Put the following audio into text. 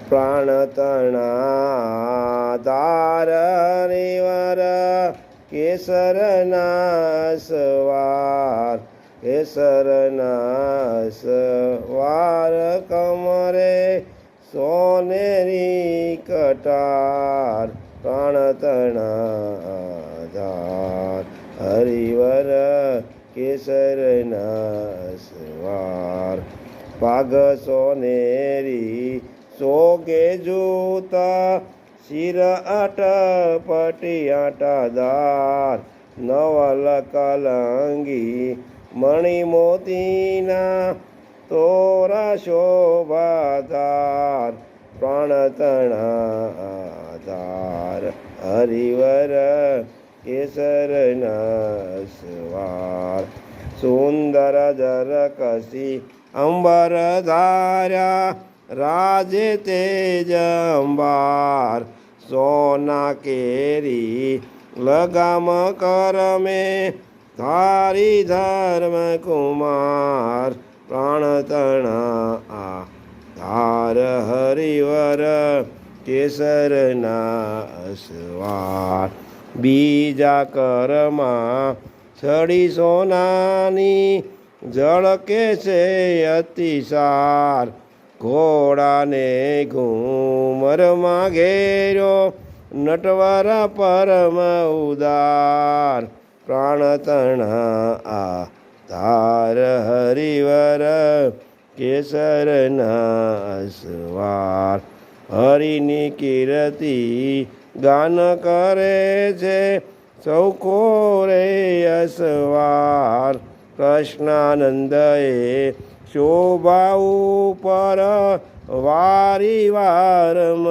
પ્રાણ તણા તાર હરિવર કેસરના સવાર કેસરના સવાર કમરે સોનેરી કટાર પ્રાણ તણા ધાર હરિવર કેસરના સવાર પાગ સોનેરી સોગે જૂતા શિર અટપટી આટાદાર નવલ કલંગી મણિ મોતીના તોરા શોભાધાર પ્રાણ તણાધાર હરિવર કેસરના સવાર સુંદર જર કસી અંબર ધાર્યા રાજે તેજ અંબાર સોના કેરી લગામ કરમે ધારી ધર્મ કુમાર પ્રાણ તણા ધાર હરિવર કેસરના સવાર બીજા કરમાં છડી સોનાની ઝળકે છે અતિસાર ઘોડાને ઘૂમરમાં ઘેર્યો નટવર પરમ ઉદાર પ્રાણ તણા ધાર હરિવર કેસરના સવાર હરિની કીર્તિ ગાન કરે છે સૌ કોરે અસવાર કૃષ્ણાનંદએ શોભા ઉપર વારી વારંવાર